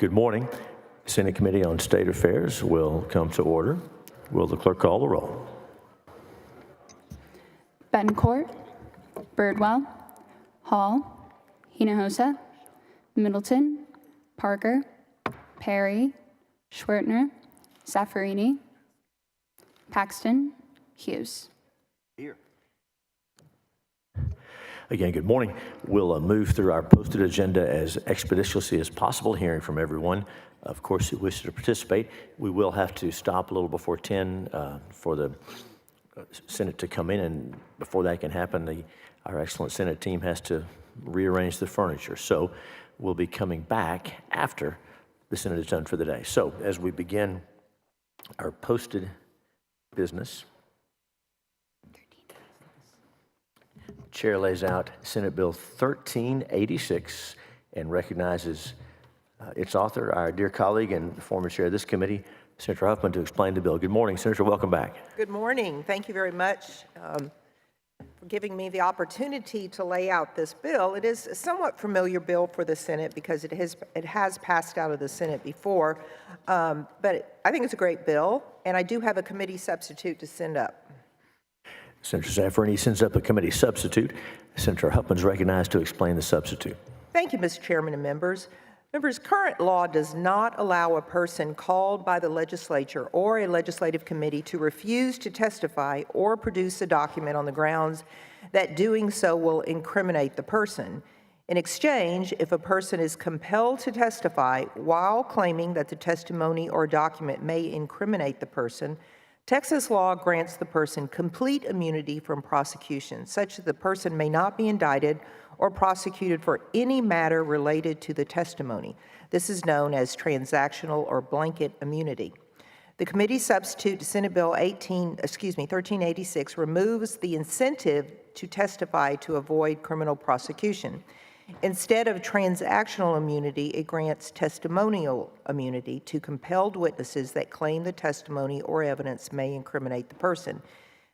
Good morning. Senate Committee on State Affairs will come to order. Will the clerk call the roll? Betancourt, Birdwell, Hall, Hinojosa, Middleton, Parker, Perry, Schwertner, Zaffarini, Paxton, Hughes. Here. Again, good morning. We'll move through our posted agenda as expeditiously as possible, hearing from everyone, of course, who wishes to participate. We will have to stop a little before 10 for the Senate to come in, and before that can happen, our excellent Senate team has to rearrange the furniture. So we'll be coming back after the Senate is done for the day. So as we begin our posted business, Chair lays out Senate Bill 1386 and recognizes its author, our dear colleague and former chair of this committee, Senator Huffman, to explain the bill. Good morning, Senator. Welcome back. Good morning. Thank you very much for giving me the opportunity to lay out this bill. It is a somewhat familiar bill for the Senate because it has passed out of the Senate before, but I think it's a great bill, and I do have a committee substitute to send up. Senator Zaffarini sends up a committee substitute. Senator Huffman is recognized to explain the substitute. Thank you, Mr. Chairman and members. Members, current law does not allow a person called by the legislature or a legislative committee to refuse to testify or produce a document on the grounds that doing so will incriminate the person. In exchange, if a person is compelled to testify while claiming that the testimony or document may incriminate the person, Texas law grants the person complete immunity from prosecution, such that the person may not be indicted or prosecuted for any matter related to the testimony. This is known as transactional or blanket immunity. The committee substitute to Senate Bill 1386 removes the incentive to testify to avoid criminal prosecution. Instead of transactional immunity, it grants testimonial immunity to compelled witnesses that claim the testimony or evidence may incriminate the person,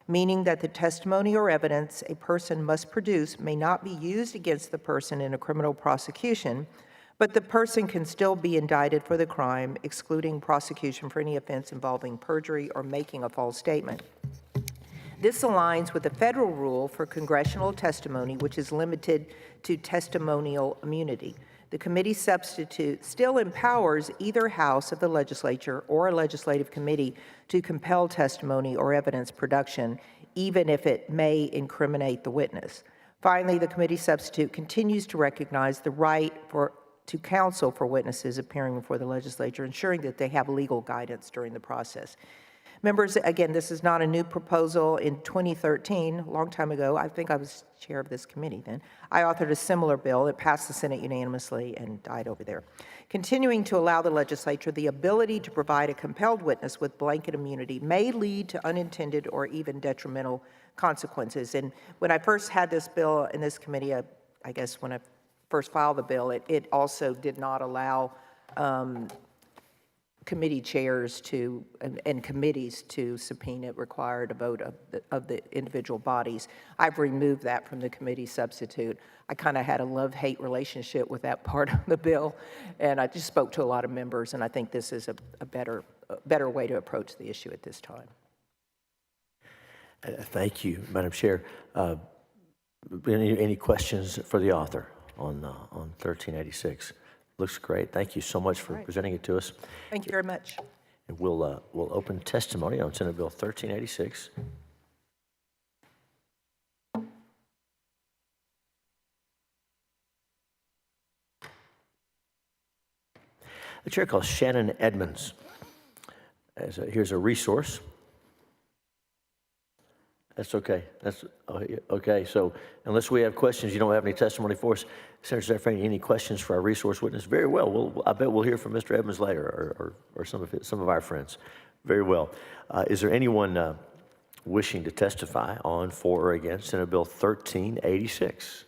meaning that the testimony or evidence a person must produce may not be used against the person in a criminal prosecution, but the person can still be indicted for the crime, excluding prosecution for any offense involving perjury or making a false statement. This aligns with the federal rule for congressional testimony, which is limited to testimonial immunity. The committee substitute still empowers either house of the legislature or a legislative committee to compel testimony or evidence production, even if it may incriminate the witness. Finally, the committee substitute continues to recognize the right to counsel for witnesses appearing before the legislature, ensuring that they have legal guidance during the process. Members, again, this is not a new proposal. In 2013, a long time ago, I think I was chair of this committee then, I authored a similar bill. It passed the Senate unanimously and died over there. Continuing to allow the legislature the ability to provide a compelled witness with blanket immunity may lead to unintended or even detrimental consequences. And when I first had this bill in this committee, I guess when I first filed the bill, it also did not allow committee chairs to and committees to subpoena. It required a vote of the individual bodies. I've removed that from the committee substitute. I kind of had a love-hate relationship with that part of the bill, and I just spoke to a lot of members, and I think this is a better way to approach the issue at this time. Thank you, Madam Chair. Any questions for the author on 1386? Looks great. Thank you so much for presenting it to us. Thank you very much. And we'll open testimony on Senate Bill 1386. The chair calls Shannon Edmonds. Here's a resource. That's okay. That's okay. So unless we have questions, you don't have any testimony for us. Senator Zaffarini, any questions for our resource witness? Very well. I bet we'll hear from Mr. Edmonds later, or some of our friends. Very well. Is there anyone wishing to testify on, for, or against Senate Bill 1386?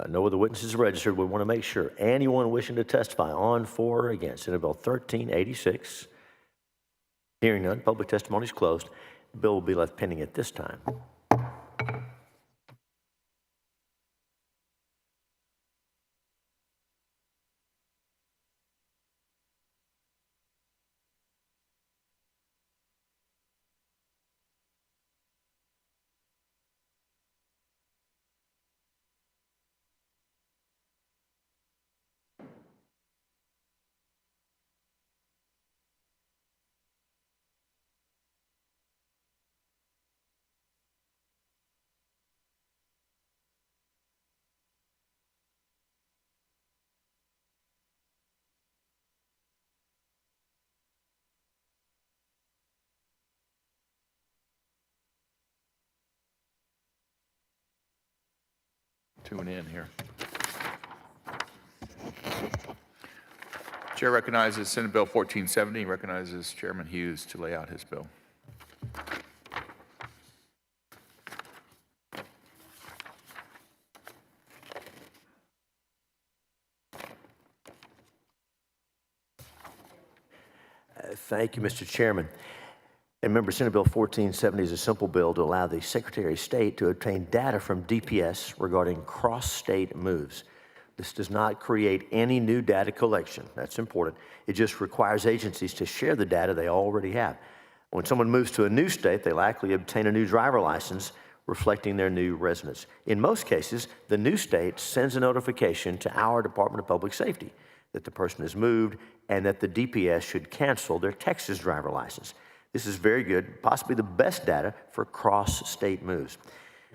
No other witnesses are registered. We want to make sure anyone wishing to testify on, for, or against Senate Bill 1386. Hearing none, public testimony is closed. The bill will be left pending at this time. tune in here. Chair recognizes Senate Bill 1470, recognizes Chairman Hughes to lay out his bill. Thank you, Mr. Chairman. And remember, Senate Bill 1470 is a simple bill to allow the Secretary of State to obtain data from DPS regarding cross-state moves. This does not create any new data collection. That's important. It just requires agencies to share the data they already have. When someone moves to a new state, they likely obtain a new driver license reflecting their new residence. In most cases, the new state sends a notification to our Department of Public Safety that the person has moved and that the DPS should cancel their Texas driver license. This is very good, possibly the best data for cross-state moves.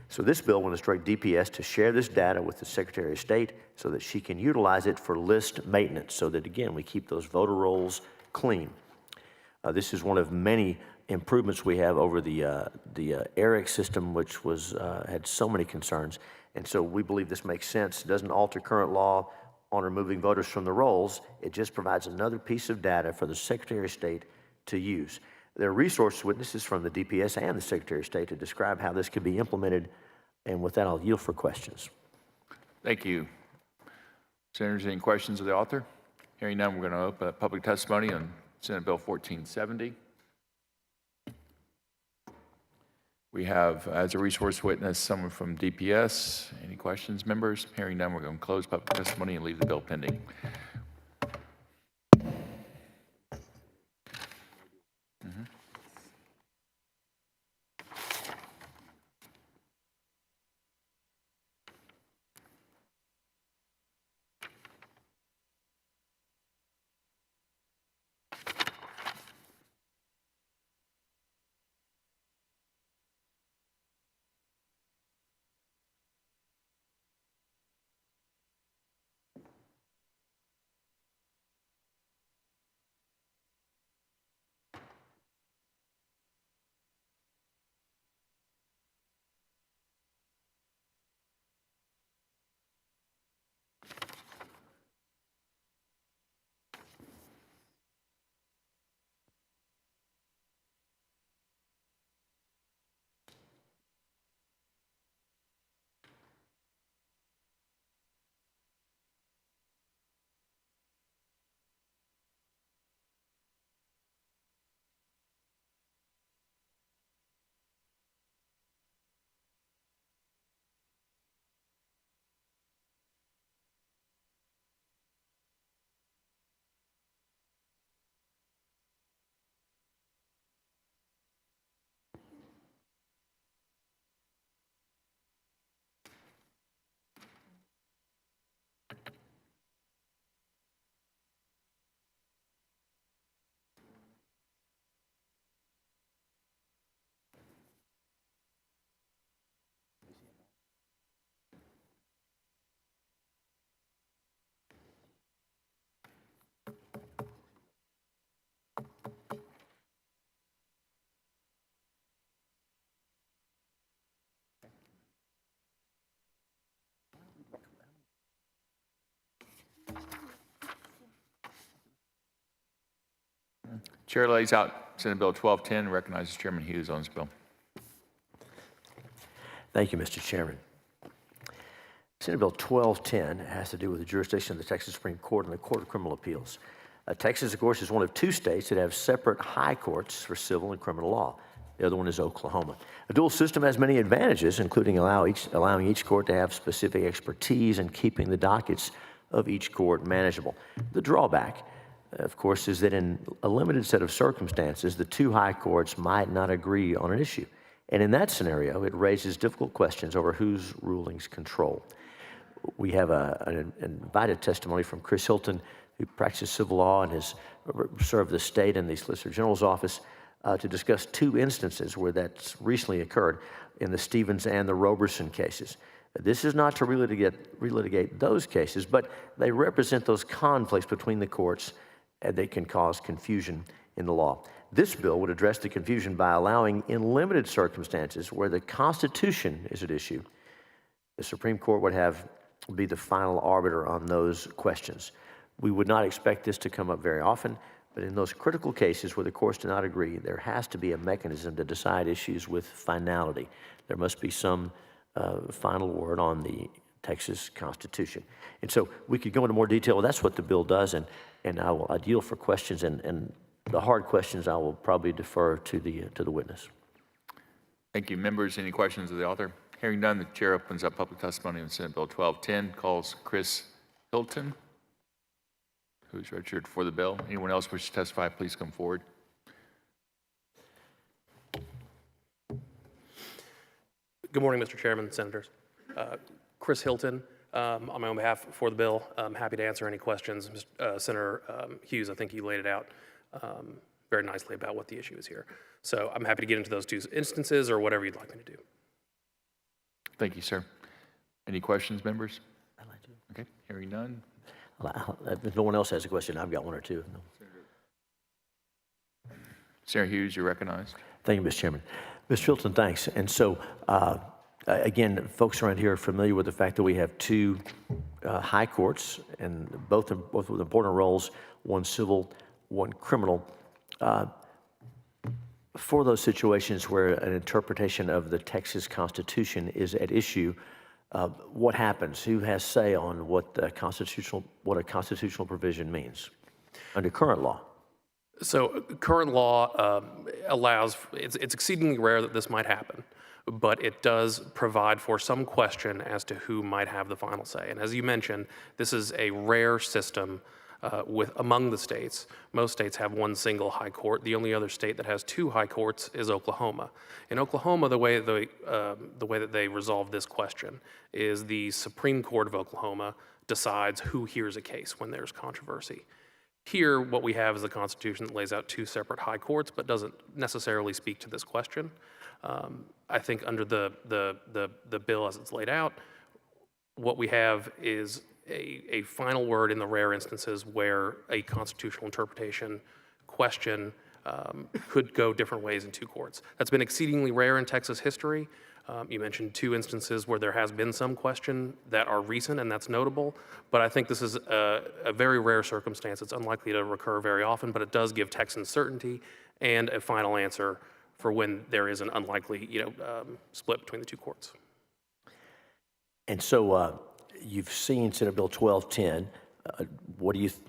So this bill will instruct DPS to share this data with the Secretary of State so that she can utilize it for list maintenance so that, again, we keep those voter rolls clean. This is one of many improvements we have over the ERIC system, which had so many concerns. And so we believe this makes sense. It doesn't alter current law on removing voters from the rolls. It just provides another piece of data for the Secretary of State to use. There are resource witnesses from the DPS and the Secretary of State to describe how this could be implemented. And with that, I'll yield for questions. Thank you. Senators, any questions of the author? Hearing none, we're going to open up public testimony on Senate Bill 1470. We have, as a resource witness, someone from DPS. Any questions, members? Hearing none, we're going to close public testimony and leave the bill pending. Chair lays out Senate Bill 1210, recognizes Chairman Hughes on this bill. Thank you, Mr. Chairman. Senate Bill 1210 has to do with the jurisdiction of the Texas Supreme Court and the Court of Criminal Appeals. Texas, of course, is one of two states that have separate high courts for civil and criminal law. The other one is Oklahoma. A dual system has many advantages, including allowing each court to have specific expertise and keeping the dockets of each court manageable. The drawback, of course, is that in a limited set of circumstances, the two high courts might not agree on an issue. And in that scenario, it raises difficult questions over whose rulings control. We have an invited testimony from Chris Hilton, who practices civil law and has served the state in the Solicitor General's office, to discuss two instances where that's recently occurred in the Stevens and the Roberson cases. This is not to relitigate those cases, but they represent those conflicts between the courts and they can cause confusion in the law. This bill would address the confusion by allowing, in limited circumstances where the Constitution is at issue, The Supreme Court would be the final arbiter on those questions. We would not expect this to come up very often, but in those critical cases where the courts do not agree, there has to be a mechanism to decide issues with finality. There must be some final word on the Texas Constitution. And so we could go into more detail. That's what the bill does, and I'd yield for questions, and the hard questions I will probably defer to the witness. Thank you. Members, any questions of the author? Hearing none, the chair opens up public testimony on Senate Bill 1210, calls Chris Hilton, who's registered for the bill. Anyone else wish to testify, please come forward. Good morning, Mr. Chairman, Senators. Chris Hilton, on my own behalf for the bill. I'm happy to answer any questions. Senator Hughes, I think you laid it out very nicely about what the issue is here. So I'm happy to get into those two instances or whatever you'd like me to do. Thank you, sir. Any questions, members? Okay, hearing none. If no one else has a question, I've got one or two. Senator Hughes, you're recognized. Thank you, Mr. Chairman. Mr. Hilton, thanks. And so, again, folks around here are familiar with the fact that we have two high courts, and both with important roles, one civil, one criminal. For those situations where an interpretation of the Texas Constitution is at issue, what happens? Who has say on what a constitutional provision means under current law? So current law allows, it's exceedingly rare that this might happen, but it does provide for some question as to who might have the final say. And as you mentioned, this is a rare system among the states. Most states have one single high court. The only other state that has two high courts is Oklahoma. In Oklahoma, the way that they resolve this question is the Supreme Court of Oklahoma decides who hears a case when there's controversy. Here, what we have is a Constitution that lays out two separate high courts, but doesn't necessarily speak to this question. I think under the bill as it's laid out, what we have is a final word in the rare instances where a constitutional interpretation question could go different ways in two courts. That's been exceedingly rare in Texas history. You mentioned two instances where there has been some question that are recent, and that's notable. But I think this is a very rare circumstance. It's unlikely to recur very often, but it does give Texans certainty and a final answer for when there is an unlikely, split between the two courts. And so you've seen Senate Bill 1210.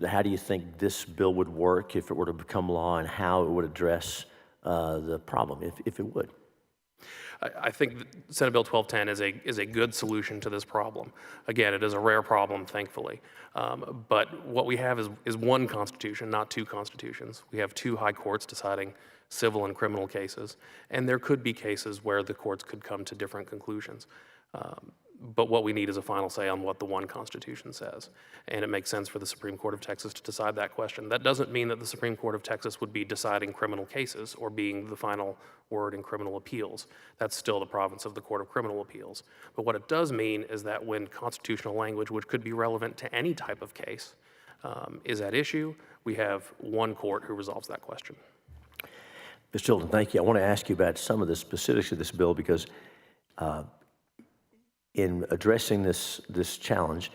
How do you think this bill would work if it were to become law, and how it would address the problem, if it would? I think Senate Bill 1210 is a good solution to this problem. Again, it is a rare problem, thankfully. But what we have is one constitution, not two constitutions. We have two high courts deciding civil and criminal cases, and there could be cases where the courts could come to different conclusions. But what we need is a final say on what the one Constitution says. And it makes sense for the Supreme Court of Texas to decide that question. That doesn't mean that the Supreme Court of Texas would be deciding criminal cases or being the final word in criminal appeals. That's still the province of the Court of Criminal Appeals. But what it does mean is that when constitutional language, which could be relevant to any type of case, is at issue, we have one court who resolves that question. Mr. Hilton, thank you. I want to ask you about some of the specifics of this bill because in addressing this challenge,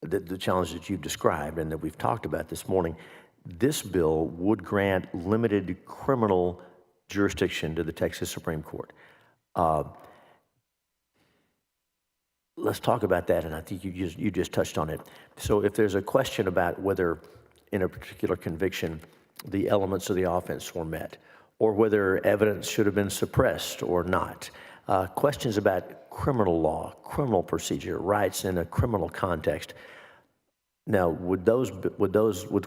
the challenge that you've described and that we've talked about this morning, this bill would grant limited criminal jurisdiction to the Texas Supreme Court. Let's talk about that, and I think you just touched on it. So if there's a question about whether in a particular conviction the elements of the offense were met, or whether evidence should have been suppressed or not, questions about criminal law, criminal procedure, rights in a criminal context. Now, would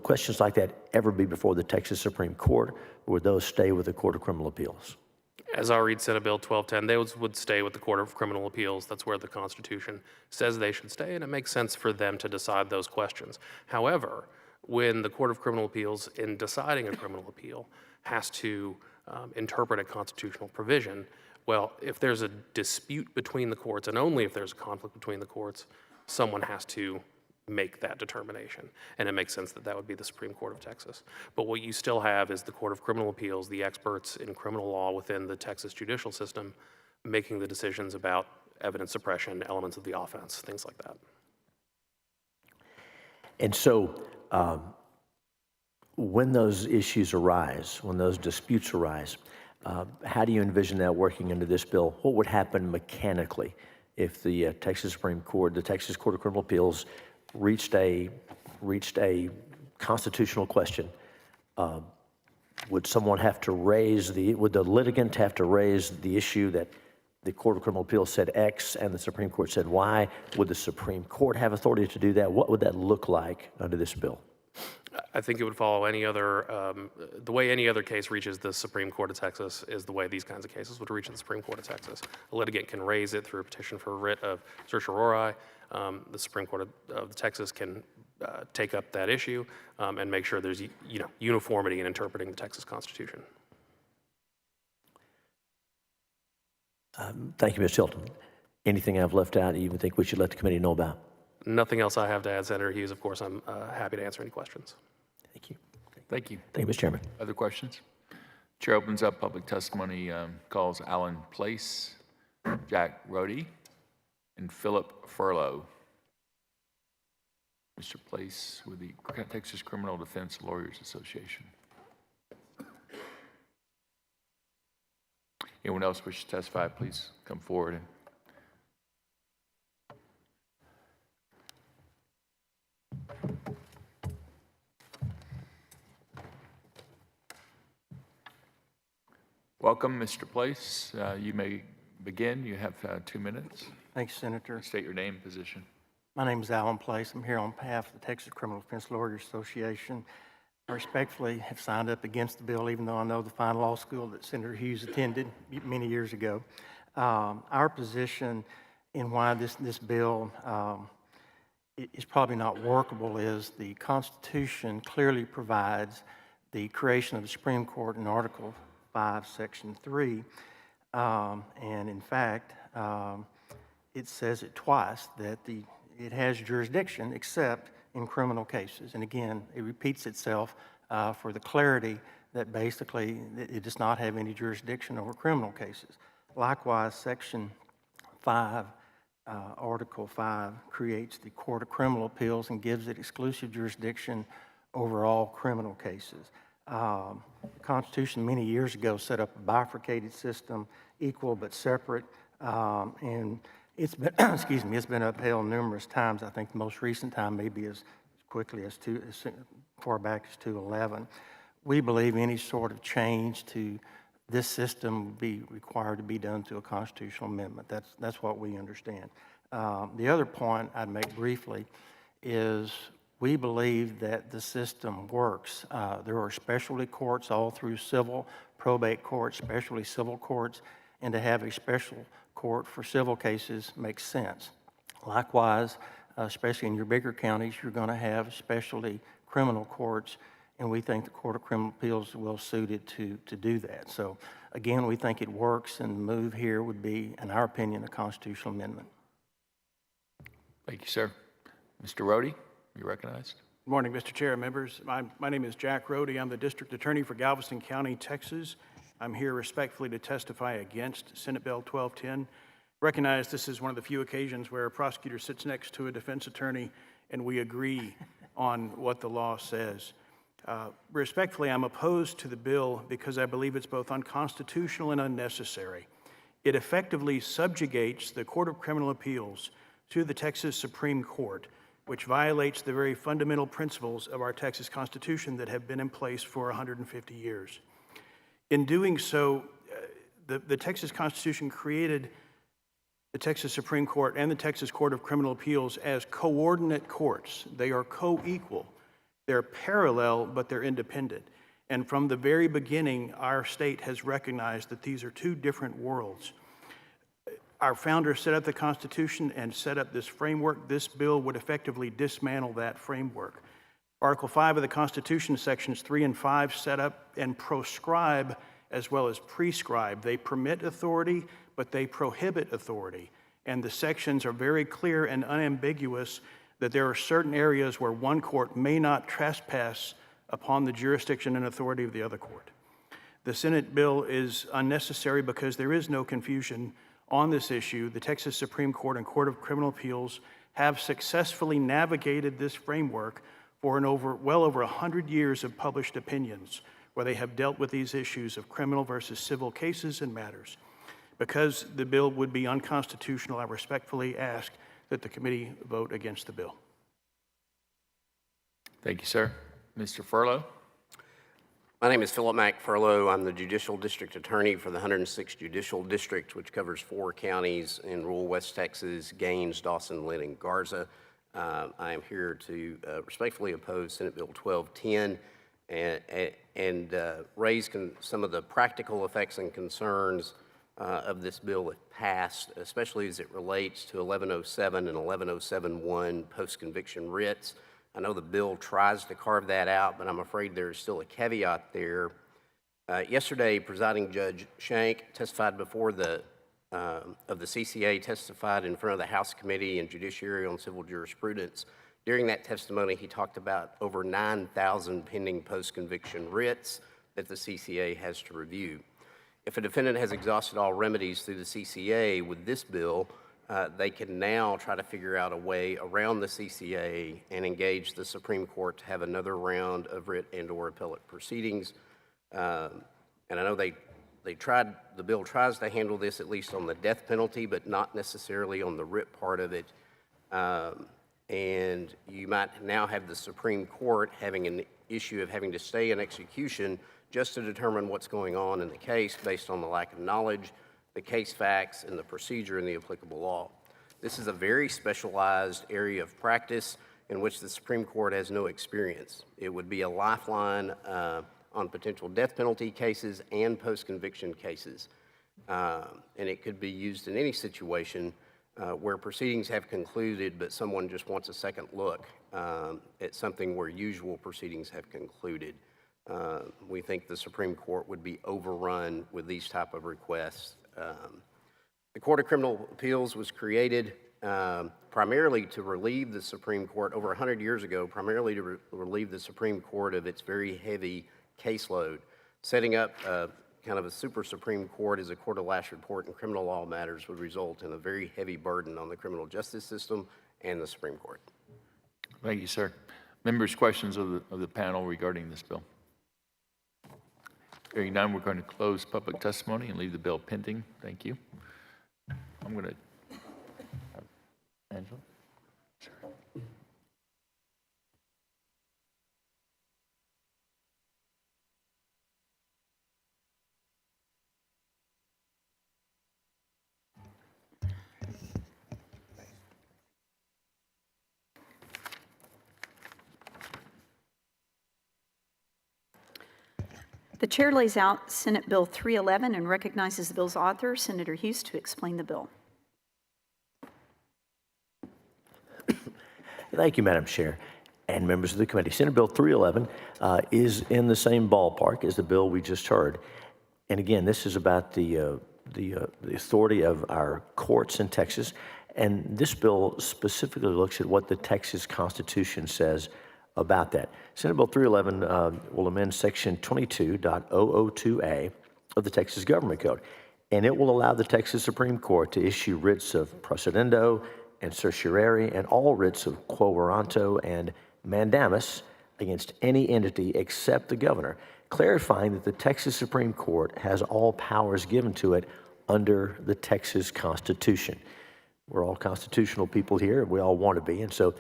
questions like that ever be before the Texas Supreme Court, or would those stay with the Court of Criminal Appeals? As I read Senate Bill 1210, they would stay with the Court of Criminal Appeals. That's where the Constitution says they should stay, and it makes sense for them to decide those questions. However, when the Court of Criminal Appeals, in deciding a criminal appeal, has to interpret a constitutional provision, well, if there's a dispute between the courts, and only if there's a conflict between the courts, someone has to make that determination. And it makes sense that that would be the Supreme Court of Texas. But what you still have is the Court of Criminal Appeals, the experts in criminal law within the Texas judicial system, making the decisions about evidence suppression, elements of the offense, things like that. And so when those issues arise, when those disputes arise, how do you envision that working into this bill? What would happen mechanically if the Texas Supreme Court, the Texas Court of Criminal Appeals, reached a constitutional question? Would someone have to raise would the litigant have to raise the issue that the Court of Criminal Appeals said X and the Supreme Court said Y? Would the Supreme Court have authority to do that? What would that look like under this bill? I think it would follow any other, the way any other case reaches the Supreme Court of Texas is the way these kinds of cases would reach the Supreme Court of Texas. A litigant can raise it through a petition for a writ of certiorari. The Supreme Court of Texas can take up that issue and make sure there's uniformity in interpreting the Texas Constitution. Thank you, Ms. Hilton. Anything I've left out you think we should let the committee know about? Nothing else I have to add, Senator Hughes. Of course, I'm happy to answer any questions. Thank you. Thank you. Thank you, Mr. Chairman. Other questions? Chair opens up public testimony, calls Alan Place, Jack Rody, and Philip Furlow. Mr. Place with the Texas Criminal Defense Lawyers Association. Anyone else wish to testify, please come forward. Welcome, Mr. Place. You may begin. You have 2 minutes. Thanks, Senator. State your name, position. My name is Alan Place. I'm here on behalf of the Texas Criminal Defense Lawyers Association. I respectfully have signed up against the bill, even though I know the fine law school that Senator Hughes attended many years ago. Our position in why this bill is probably not workable is the Constitution clearly provides the creation of the Supreme Court in Article 5, Section 3. And in fact, it says it twice, that it has jurisdiction except in criminal cases. And again, it repeats itself for the clarity that basically it does not have any jurisdiction over criminal cases. Likewise, Section 5, Article 5 creates the Court of Criminal Appeals and gives it exclusive jurisdiction over all criminal cases. The Constitution many years ago set up a bifurcated system, equal but separate, and it's been, excuse me, it's been upheld numerous times. I think the most recent time maybe as quickly as far back as 2011. We believe any sort of change to this system would be required to be done through a constitutional amendment. That's what we understand. The other point I'd make briefly is we believe that the system works. There are specialty courts all through civil, probate courts, specialty civil courts, and to have a special court for civil cases makes sense. Likewise, especially in your bigger counties, you're going to have specialty criminal courts, and we think the Court of Criminal Appeals is well suited to do that. So again, we think it works, and the move here would be, in our opinion, a constitutional amendment. Thank you, sir. Mr. Rody, you're recognized. Good morning, Mr. Chair, members. My name is Jack Rody. I'm the District Attorney for Galveston County, Texas. I'm here respectfully to testify against Senate Bill 1210. Recognize this is one of the few occasions where a prosecutor sits next to a defense attorney and we agree on what the law says. Respectfully, I'm opposed to the bill because I believe it's both unconstitutional and unnecessary. It effectively subjugates the Court of Criminal Appeals to the Texas Supreme Court, which violates the very fundamental principles of our Texas Constitution that have been in place for 150 years. In doing so, the Texas Constitution created the Texas Supreme Court and the Texas Court of Criminal Appeals as coordinate courts. They are co-equal. They're parallel, but they're independent. And from the very beginning, our state has recognized that these are two different worlds. Our founders set up the Constitution and set up this framework. This bill would effectively dismantle that framework. Article 5 of the Constitution, sections 3 and 5, set up and proscribe as well as prescribe. They permit authority, but they prohibit authority. And the sections are very clear and unambiguous that there are certain areas where one court may not trespass upon the jurisdiction and authority of the other court. The Senate bill is unnecessary because there is no confusion on this issue, the Texas Supreme Court and Court of Criminal Appeals have successfully navigated this framework for well over 100 years of published opinions, where they have dealt with these issues of criminal versus civil cases and matters. Because the bill would be unconstitutional, I respectfully ask that the committee vote against the bill. Thank you, sir. Mr. Furlow? My name is Philip Mack Furlow. I'm the Judicial District Attorney for the 106th Judicial District, which covers 4 counties in rural West Texas: Gaines, Dawson, Lynn, and Garza. I am here to respectfully oppose Senate Bill 1210 and raise some of the practical effects and concerns of this bill if passed, especially as it relates to 1107 and 11071 post-conviction writs. I know the bill tries to carve that out, but I'm afraid there's still a caveat there. Yesterday, Presiding Judge Shank testified before the CCA, testified in front of the House Committee on Judiciary on Civil Jurisprudence. During that testimony, he talked about over 9,000 pending post-conviction writs that the CCA has to review. If a defendant has exhausted all remedies through the CCA with this bill, they can now try to figure out a way around the CCA and engage the Supreme Court to have another round of writ and/or appellate proceedings. And I know the bill tries to handle this at least on the death penalty, but not necessarily on the writ part of it. And you might now have the Supreme Court having an issue of having to stay in execution just to determine what's going on in the case based on the lack of knowledge, the case facts, and the procedure in the applicable law. This is a very specialized area of practice in which the Supreme Court has no experience. It would be a lifeline on potential death penalty cases and post-conviction cases. And it could be used in any situation where proceedings have concluded, but someone just wants a second look at something where usual proceedings have concluded. We think the Supreme Court would be overrun with these type of requests. The Court of Criminal Appeals was created primarily to relieve the Supreme Court, over 100 years ago, primarily to relieve the Supreme Court of its very heavy caseload. Setting up kind of a super Supreme Court as a court of last report in criminal law matters would result in a very heavy burden on the criminal justice system and the Supreme Court. Thank you, sir. Members, questions of the panel regarding this bill? Hearing none, we're going to close public testimony and leave the bill pending. Thank you. I'm going to, Angela? Sure. The chair lays out Senate Bill 311 and recognizes the bill's author, Senator Hughes, to explain the bill. Thank you, Madam Chair and members of the committee. Senate Bill 311 is in the same ballpark as the bill we just heard. And again, this is about the authority of our courts in Texas. And this bill specifically looks at what the Texas Constitution says about that. Senate Bill 311 will amend Section 22.002A of the Texas Government Code, and it will allow the Texas Supreme Court to issue writs of procedendo and certiorari and all writs of quo warranto and mandamus against any entity except the governor, clarifying that the Texas Supreme Court has all powers given to it under the Texas Constitution. We're all constitutional people here, we all want to be, and so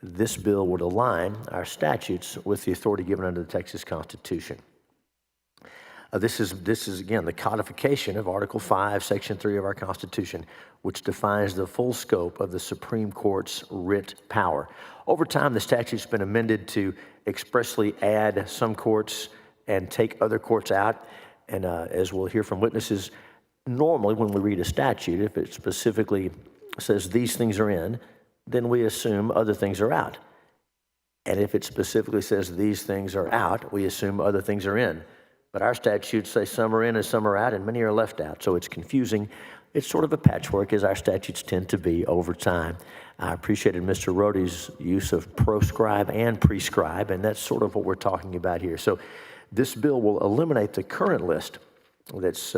this bill would align our statutes with the authority given under the Texas Constitution. This is again the codification of Article 5, Section 3 of our Constitution, which defines the full scope of the Supreme Court's writ power. Over time, the statute's been amended to expressly add some courts and take other courts out. And as we'll hear from witnesses, normally when we read a statute, if it specifically says these things are in, then we assume other things are out. And if it specifically says these things are out, we assume other things are in. But our statutes say some are in and some are out, and many are left out. So it's confusing. It's sort of a patchwork, as our statutes tend to be over time. I appreciated Mr. Rohde's use of proscribe and prescribe, and that's sort of what we're talking about here. So this bill will eliminate the current list that's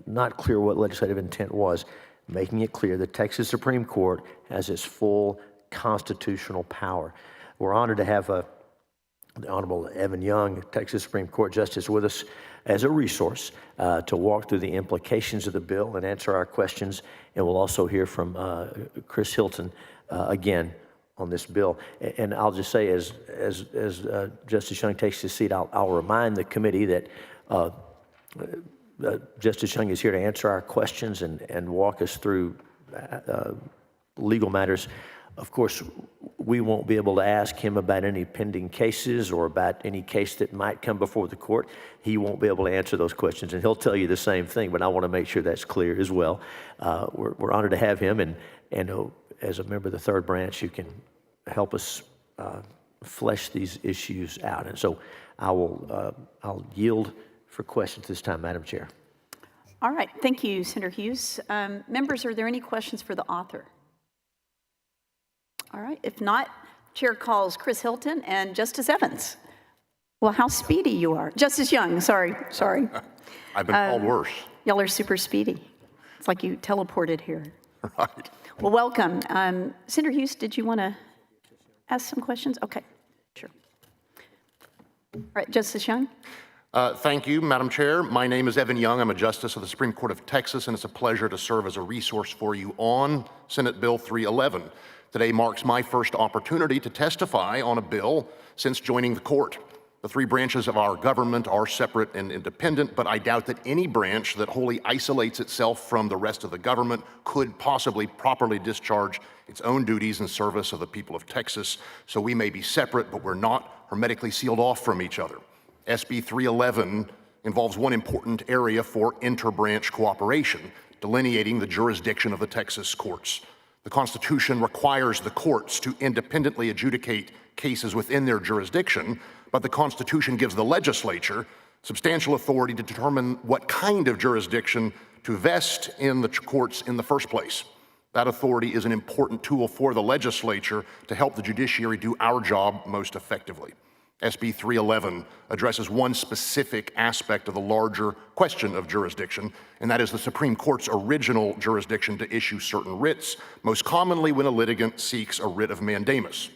not clear what legislative intent was, making it clear the Texas Supreme Court has its full constitutional power. We're honored to have the Honorable Evan Young, Texas Supreme Court Justice, with us as a resource to walk through the implications of the bill and answer our questions. And we'll also hear from Chris Hilton again on this bill. And I'll just say, as Justice Young takes his seat, I'll remind the committee that Justice Young is here to answer our questions and walk us through legal matters. Of course, we won't be able to ask him about any pending cases or about any case that might come before the court. He won't be able to answer those questions, and he'll tell you the same thing, but I want to make sure that's clear as well. We're honored to have him, and as a member of the third branch, you can help us flesh these issues out. And so I'll yield for questions this time, Madam Chair. All right, thank you, Senator Hughes. Members, are there any questions for the author? All right, if not, Chair calls Chris Hilton and Justice Evans. Well, how speedy you are. Justice Young, sorry. I've been called worse. Y'all are super speedy. It's like you teleported here. Right. Well, welcome. Senator Hughes, did you want to ask some questions? Okay, sure. All right, Justice Young. Thank you, Madam Chair. My name is Evan Young. I'm a justice of the Supreme Court of Texas, and it's a pleasure to serve as a resource for you on Senate Bill 311. Today marks my first opportunity to testify on a bill since joining the court. The three branches of our government are separate and independent, but I doubt that any branch that wholly isolates itself from the rest of the government could possibly properly discharge its own duties in service of the people of Texas. So we may be separate, but we're not hermetically sealed off from each other. SB 311 involves one important area for interbranch cooperation, delineating the jurisdiction of the Texas courts. The Constitution requires the courts to independently adjudicate cases within their jurisdiction, but the Constitution gives the legislature substantial authority to determine what kind of jurisdiction to vest in the courts in the first place. That authority is an important tool for the legislature to help the judiciary do our job most effectively. SB 311 addresses one specific aspect of the larger question of jurisdiction, and that is the Supreme Court's original jurisdiction to issue certain writs, most commonly when a litigant seeks a writ of mandamus.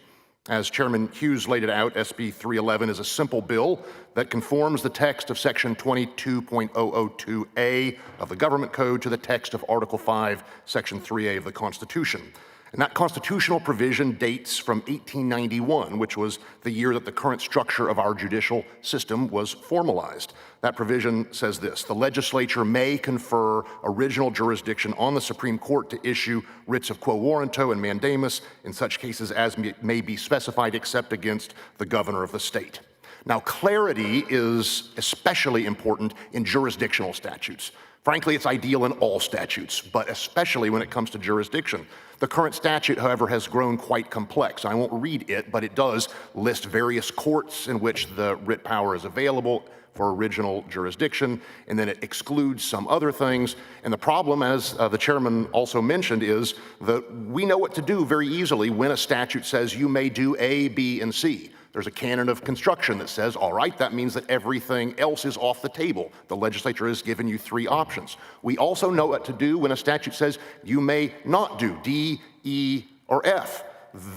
As Chairman Hughes laid it out, SB 311 is a simple bill that conforms the text of Section 22.002A of the Government Code to the text of Article 5, Section 3A of the Constitution. And that constitutional provision dates from 1891, which was the year that the current structure of our judicial system was formalized. That provision says this: the legislature may confer original jurisdiction on the Supreme Court to issue writs of quo warranto and mandamus in such cases as may be specified except against the governor of the state. Now, clarity is especially important in jurisdictional statutes. Frankly, it's ideal in all statutes, but especially when it comes to jurisdiction. The current statute, however, has grown quite complex. I won't read it, but it does list various courts in which the writ power is available for original jurisdiction, and then it excludes some other things. And the problem, as the chairman also mentioned, is that we know what to do very easily when a statute says you may do A, B, and C. There's a canon of construction that says, all right, that means that everything else is off the table. The legislature has given you three options. We also know what to do when a statute says you may not do D, E, or F.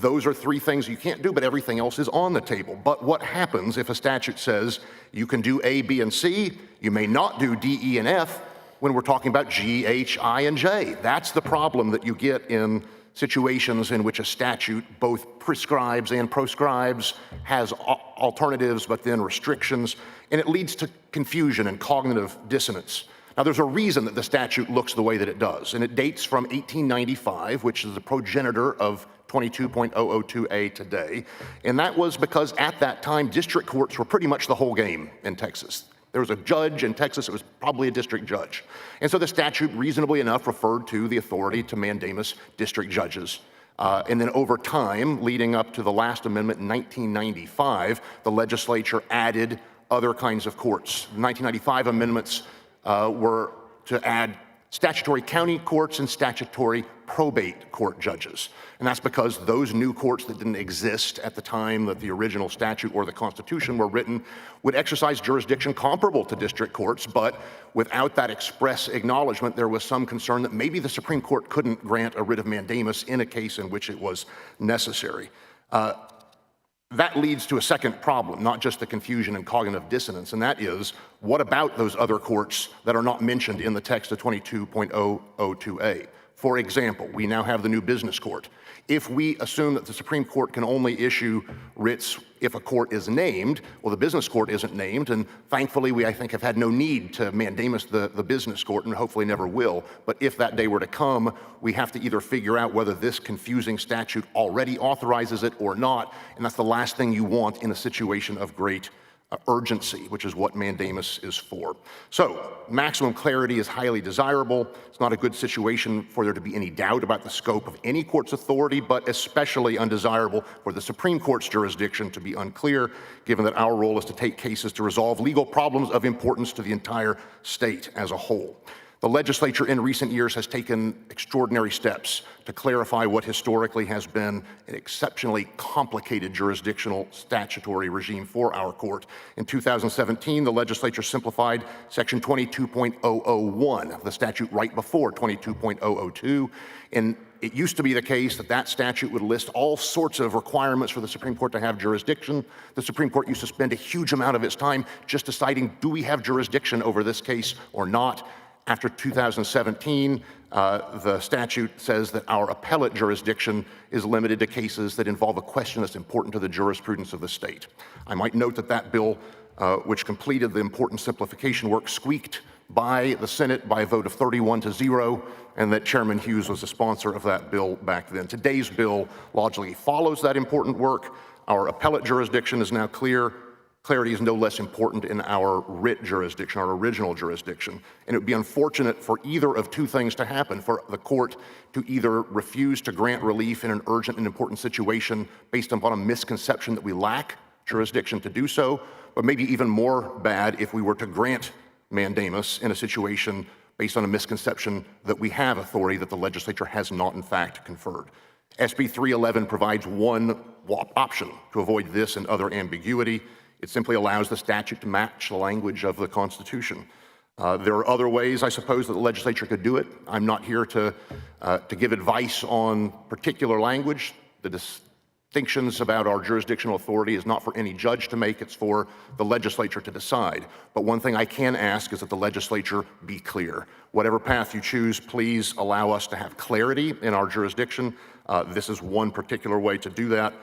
Those are three things you can't do, but everything else is on the table. But what happens if a statute says you can do A, B, and C, you may not do D, E, and F when we're talking about G, H, I, and J? That's the problem that you get in situations in which a statute both prescribes and proscribes, has alternatives but then restrictions, and it leads to confusion and cognitive dissonance. Now, there's a reason that the statute looks the way that it does, and it dates from 1895, which is the progenitor of 22.002A today, and that was because at that time, district courts were pretty much the whole game in Texas. There was a judge in Texas, it was probably a district judge. And so the statute, reasonably enough, referred to the authority to mandamus district judges. And then over time, leading up to the last amendment in 1995, the legislature added other kinds of courts. The 1995 amendments were to add statutory county courts and statutory probate court judges. And that's because those new courts that didn't exist at the time that the original statute or the Constitution were written would exercise jurisdiction comparable to district courts, but without that express acknowledgement, there was some concern that maybe the Supreme Court couldn't grant a writ of mandamus in a case in which it was necessary. That leads to a second problem, not just the confusion and cognitive dissonance, and that is, what about those other courts that are not mentioned in the text of 22.002A? For example, we now have the new business court. If we assume that the Supreme Court can only issue writs if a court is named, well, the business court isn't named, and thankfully we, I think, have had no need to mandamus the business court, and hopefully never will. But if that day were to come, we have to either figure out whether this confusing statute already authorizes it or not, and that's the last thing you want in a situation of great urgency, which is what mandamus is for. So, maximum clarity is highly desirable. It's not a good situation for there to be any doubt about the scope of any court's authority, but especially undesirable for the Supreme Court's jurisdiction to be unclear, given that our role is to take cases to resolve legal problems of importance to the entire state as a whole. The legislature in recent years has taken extraordinary steps to clarify what historically has been an exceptionally complicated jurisdictional statutory regime for our court. In 2017, the legislature simplified Section 22.001, the statute right before 22.002. And it used to be the case that that statute would list all sorts of requirements for the Supreme Court to have jurisdiction. The Supreme Court used to spend a huge amount of its time just deciding, do we have jurisdiction over this case or not? After 2017, the statute says that our appellate jurisdiction is limited to cases that involve a question that's important to the jurisprudence of the state. I might note that that bill, which completed the important simplification work, squeaked by the Senate by a vote of 31-0, and that Chairman Hughes was a sponsor of that bill back then. Today's bill logically follows that important work. Our appellate jurisdiction is now clear. Clarity is no less important in our writ jurisdiction, our original jurisdiction. And it would be unfortunate for either of two things to happen, for the court to either refuse to grant relief in an urgent and important situation based upon a misconception that we lack jurisdiction to do so, but maybe even more bad if we were to grant mandamus in a situation based on a misconception that we have authority that the legislature has not in fact conferred. SB 311 provides one option to avoid this and other ambiguity. It simply allows the statute to match the language of the Constitution. There are other ways, I suppose, that the legislature could do it. I'm not here to give advice on particular language. The distinctions about our jurisdictional authority is not for any judge to make, it's for the legislature to decide. But one thing I can ask is that the legislature be clear. Whatever path you choose, please allow us to have clarity in our jurisdiction. This is one particular way to do that.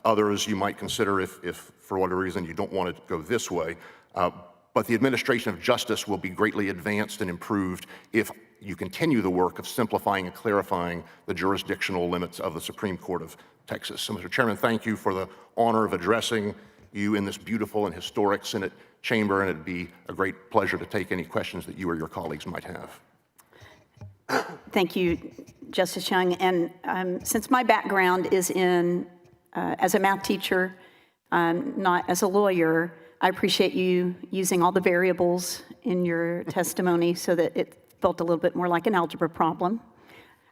Others you might consider if for whatever reason you don't want to go this way. But the administration of justice will be greatly advanced and improved if you continue the work of simplifying and clarifying the jurisdictional limits of the Supreme Court of Texas. So, Mr. Chairman, thank you for the honor of addressing you in this beautiful and historic Senate chamber, and it'd be a great pleasure to take any questions that you or your colleagues might have. Thank you, Justice Young. And since my background is in as a math teacher, not as a lawyer, I appreciate you using all the variables in your testimony so that it felt a little bit more like an algebra problem.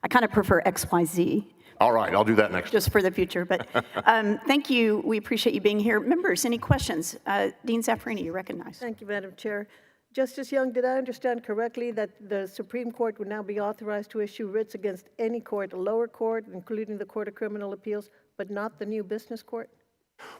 I kind of prefer X, Y, Z. All right, I'll do that next. Just for the future, but thank you. We appreciate you being here. Members, any questions? Dean Zaffarini, you recognize. Thank you, Madam Chair. Justice Young, did I understand correctly that the Supreme Court would now be authorized to issue writs against any court, a lower court, including the Court of Criminal Appeals, but not the new business court?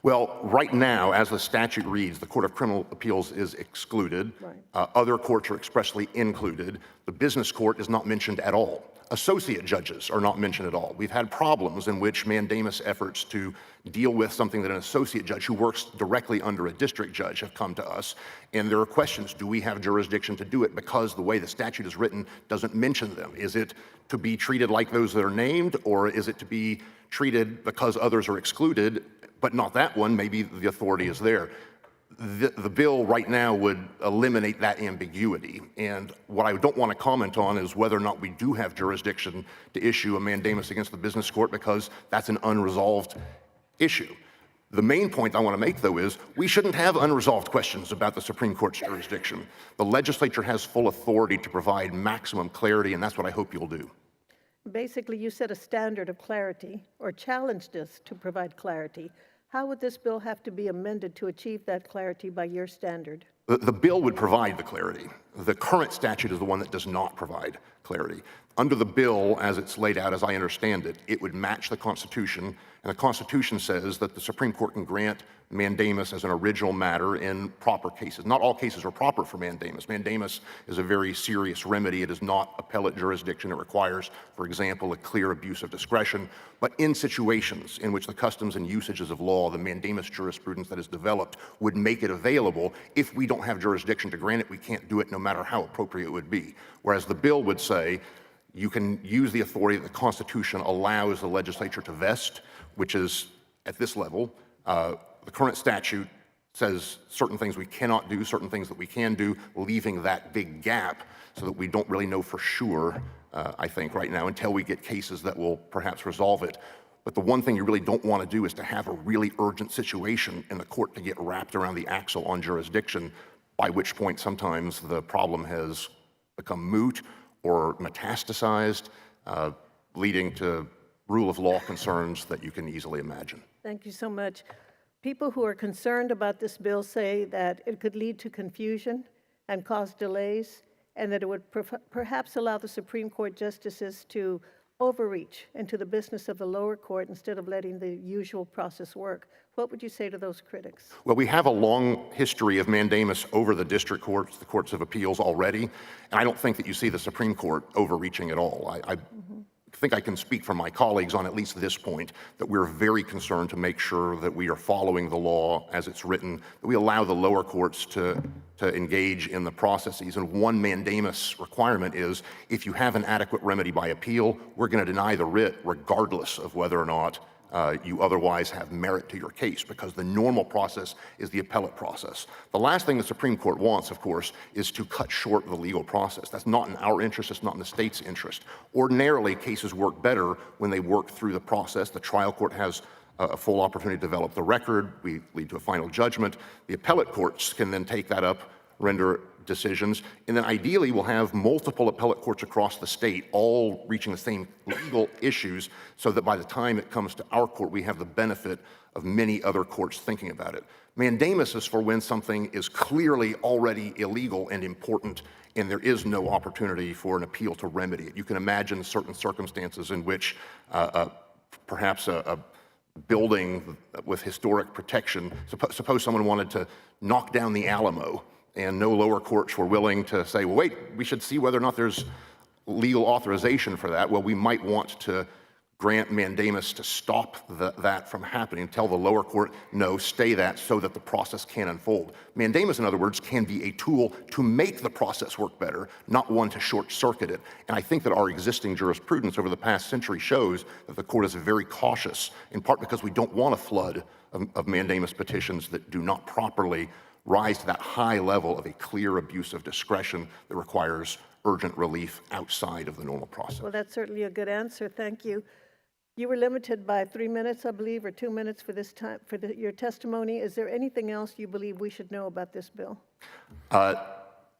Well, right now, as the statute reads, the Court of Criminal Appeals is excluded. Right. Other courts are expressly included. The business court is not mentioned at all. Associate judges are not mentioned at all. We've had problems in which mandamus efforts to deal with something that an associate judge who works directly under a district judge have come to us. And there are questions, do we have jurisdiction to do it? Because the way the statute is written doesn't mention them. Is it to be treated like those that are named, or is it to be treated because others are excluded, but not that one? Maybe the authority is there. The bill right now would eliminate that ambiguity. And what I don't want to comment on is whether or not we do have jurisdiction to issue a mandamus against the business court, because that's an unresolved issue. The main point I want to make, though, is we shouldn't have unresolved questions about the Supreme Court's jurisdiction. The legislature has full authority to provide maximum clarity, and that's what I hope you'll do. Basically, you set a standard of clarity or challenged us to provide clarity. How would this bill have to be amended to achieve that clarity by your standard? The bill would provide the clarity. The current statute is the one that does not provide clarity. Under the bill, as it's laid out, as I understand it, it would match the Constitution, and the Constitution says that the Supreme Court can grant mandamus as an original matter in proper cases. Not all cases are proper for mandamus. Mandamus is a very serious remedy. It is not appellate jurisdiction. It requires, for example, a clear abuse of discretion. But in situations in which the customs and usages of law, the mandamus jurisprudence that is developed, would make it available, if we don't have jurisdiction to grant it, we can't do it no matter how appropriate it would be. Whereas the bill would say, you can use the authority that the Constitution allows the legislature to vest, which is at this level. The current statute says certain things we cannot do, certain things that we can do, leaving that big gap so that we don't really know for sure, I think, right now, until we get cases that will perhaps resolve it. But the one thing you really don't want to do is to have a really urgent situation in the court to get wrapped around the axle on jurisdiction, by which point sometimes the problem has become moot or metastasized, leading to rule of law concerns that you can easily imagine. Thank you so much. People who are concerned about this bill say that it could lead to confusion and cause delays, and that it would perhaps allow the Supreme Court justices to overreach into the business of the lower court instead of letting the usual process work. What would you say to those critics? Well, we have a long history of mandamus over the district courts, the courts of appeals already, and I don't think that you see the Supreme Court overreaching at all. I think I can speak for my colleagues on at least this point, that we're very concerned to make sure that we are following the law as it's written, that we allow the lower courts to engage in the processes. And one mandamus requirement is, if you have an adequate remedy by appeal, we're going to deny the writ regardless of whether or not you otherwise have merit to your case, because the normal process is the appellate process. The last thing the Supreme Court wants, of course, is to cut short the legal process. That's not in our interest. It's not in the state's interest. Ordinarily, cases work better when they work through the process. The trial court has a full opportunity to develop the record. We lead to a final judgment. The appellate courts can then take that up, render decisions, and then ideally we'll have multiple appellate courts across the state all reaching the same legal issues, so that by the time it comes to our court, we have the benefit of many other courts thinking about it. Mandamus is for when something is clearly already illegal and important, and there is no opportunity for an appeal to remedy it. You can imagine certain circumstances in which perhaps a building with historic protection, suppose someone wanted to knock down the Alamo, and no lower courts were willing to say, well, wait, we should see whether or not there's legal authorization for that. Well, we might want to grant mandamus to stop that from happening, tell the lower court, no, stay that, so that the process can unfold. Mandamus, in other words, can be a tool to make the process work better, not one to short-circuit it. And I think that our existing jurisprudence over the past century shows that the court is very cautious, in part because we don't want a flood of mandamus petitions that do not properly rise to that high level of a clear abuse of discretion that requires urgent relief outside of the normal process. Well, that's certainly a good answer. Thank you. You were limited by 3 minutes, I believe, or 2 minutes for this time for your testimony. Is there anything else you believe we should know about this bill?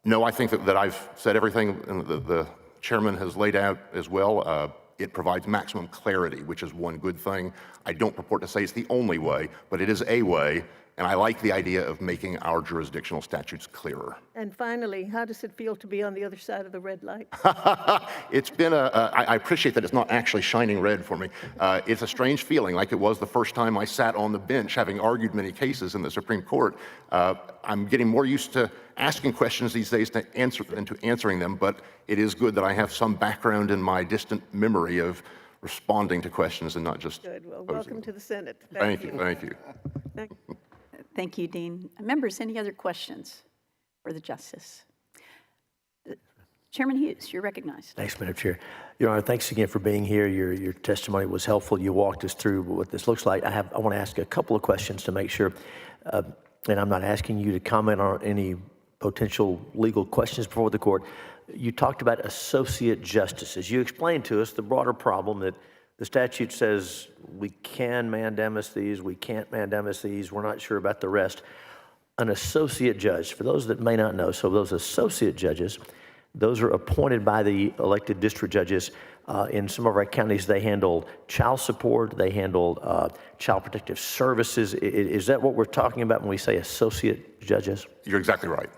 No, I think that I've said everything the chairman has laid out as well. It provides maximum clarity, which is one good thing. I don't purport to say it's the only way, but it is a way. And I like the idea of making our jurisdictional statutes clearer. And finally, how does it feel to be on the other side of the red light? It's been I appreciate that it's not actually shining red for me. It's a strange feeling, like it was the first time I sat on the bench, having argued many cases in the Supreme Court. I'm getting more used to asking questions these days than to answering them, but it is good that I have some background in my distant memory of responding to questions and not just Good. Well, posing welcome them. to the Senate. Thank you. Thank you. Thank you. Thank you, Dean. Members, any other questions for the justice? Chairman Hughes, you're recognized. Thanks, Madam Chair. Your Honor, thanks again for being here. Your testimony was helpful. You walked us through what this looks like. I want to ask a couple of questions to make sure, and I'm not asking you to comment on any potential legal questions before the court. You talked about associate justices. You explained to us the broader problem that The statute says we can mandamus these, we can't mandamus these, we're not sure about the rest. An associate judge, for those that may not know, so those associate judges, those are appointed by the elected district judges. In some of our counties, they handle child support, they handle child protective services. Is that what we're talking about when we say associate judges? You're exactly right.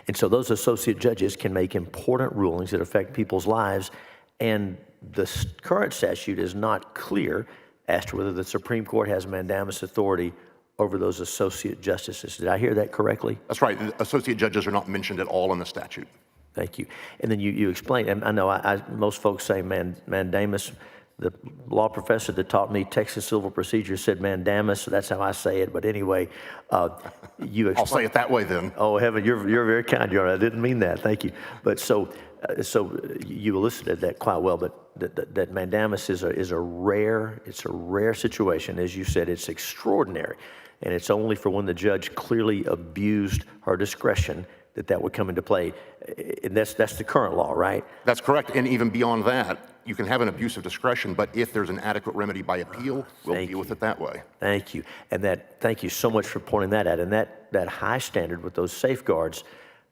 And so those associate judges can make important rulings that affect people's lives, and the current statute is not clear as to whether the Supreme Court has mandamus authority over those associate justices. Did I hear that correctly? That's right. The associate judges are not mentioned at all in the statute. Thank you. And then you explained, and I know most folks say mandamus. The law professor that taught me Texas civil procedure said mandamus, so that's how I say it. But anyway, you explained. I'll say it that way then. Oh, heaven, you're very kind, Your Honor. I didn't mean that. Thank you. But so you elicited that quite well. But that mandamus is a rare situation. As you said, it's extraordinary, and it's only for when the judge clearly abused her discretion that would come into play. And that's the current law, right? That's correct. And even beyond that, you can have an abuse of discretion, but if there's an adequate remedy by appeal, we'll deal with it that way. Thank you. And thank you so much for pointing that out. And that high standard with those safeguards,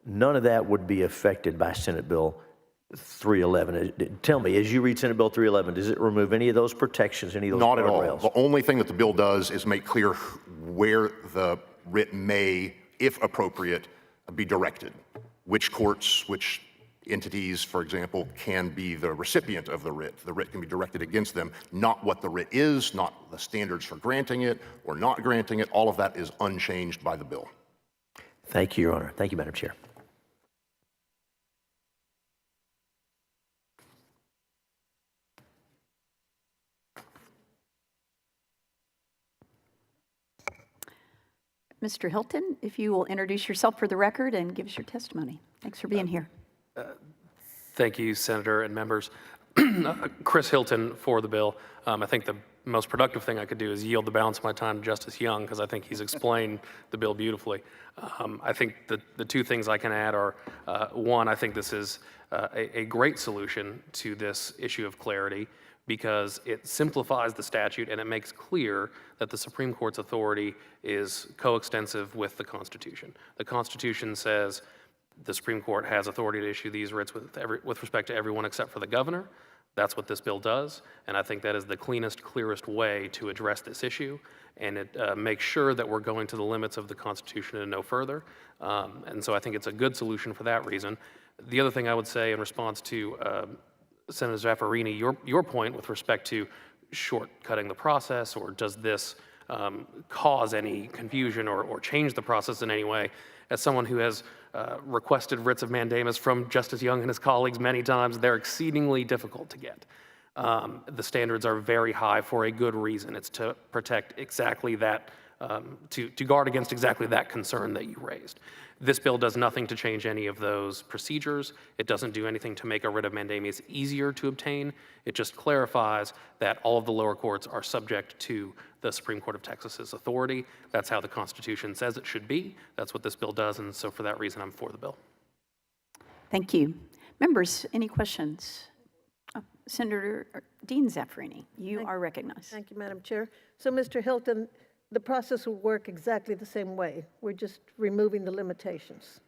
none of that would be affected by Senate Bill 311. Tell me, as you read Senate Bill 311, does it remove any of those protections, any of those Not at all. guardrails? The only thing that the bill does is make clear where the writ may, if appropriate, be directed. Which courts, which entities, for example, can be the recipient of the writ. The writ can be directed against them, not what the writ is, not the standards for granting it or not granting it. All of that is unchanged by the bill. Thank you, Your Honor. Thank you, Madam Chair. Mr. Hilton, if you will introduce yourself for the record and give us your testimony. Thanks for being here. Thank you, Senator and members. Chris Hilton for the bill. I think the most productive thing I could do is yield the balance of my time to Justice Young, because I think he's explained the bill beautifully. I think the two things I can add are, one, I think this is a great solution to this issue of clarity, because it simplifies the statute and it makes clear that the Supreme Court's authority is coextensive with the Constitution. The Constitution says the Supreme Court has authority to issue these writs with respect to everyone except for the governor. That's what this bill does, and I think that is the cleanest, clearest way to address this issue, and it makes sure that we're going to the limits of the Constitution and no further, and so I think it's a good solution for that reason. The other thing I would say in response to Senator Zaffirini, your point with respect to shortcutting the process, or does this cause any confusion or change the process in any way, as someone who has requested writs of mandamus from Justice Young and his colleagues many times, they're exceedingly difficult to get. The standards are very high for a good reason. It's to protect exactly that, to guard against exactly that concern that you raised. This bill does nothing to change any of those procedures. It doesn't do anything to make a writ of mandamus easier to obtain. It just clarifies that all of the lower courts are subject to the Supreme Court of Texas's authority. That's how the Constitution says it should be. That's what this bill does, and so for that reason, I'm for the bill. Thank you. Members, any questions? Senator Dean Zaffirini, you are recognized. Thank you, Madam Chair. So, Mr. Hilton, the process will work exactly the same way. We're just removing the limitations.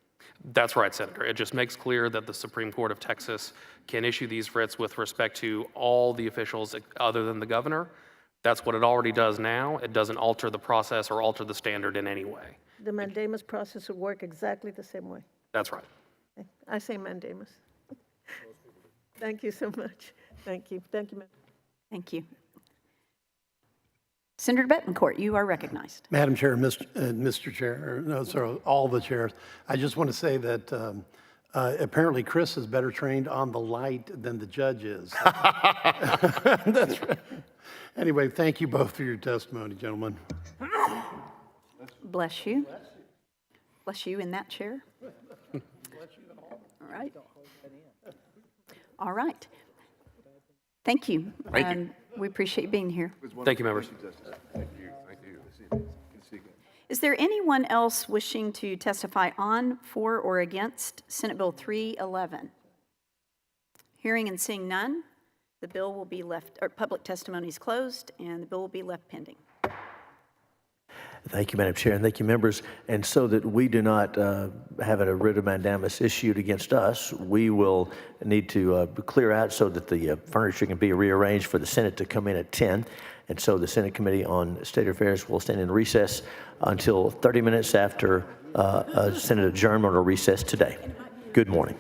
That's right, Senator. It just makes clear that the Supreme Court of Texas can issue these writs with respect to all the officials other than the governor. That's what it already does now. It doesn't alter the process or alter the standard in any way. The mandamus process will work exactly the same way. That's right. I say mandamus. Thank you so much. Thank you. Thank you, ma'am. Thank you. Senator Betancourt, you are recognized. Madam Chair, Mr. Chair, no, sorry, all the chairs. I just want to say that apparently Chris is better trained on the light than the judge is. That's right. Anyway, thank you both for your testimony, gentlemen. Bless you. Bless you in that chair. All right. All right. Thank you. Thank you. We appreciate you being here. Thank you, members. Thank you. Is there anyone else wishing to testify on, for, or against Senate Bill 311? Hearing and seeing none, The bill will be left, or public testimony is closed, and the bill will be left pending. Thank you, Madam Chair, and thank you, members. And so that we do not have a writ of mandamus issued against us, we will need to clear out so that the furniture can be rearranged for the Senate to come in at 10. And so the Senate Committee on State Affairs will stand in recess until 30 minutes after Senate adjournment or recess today. Good morning.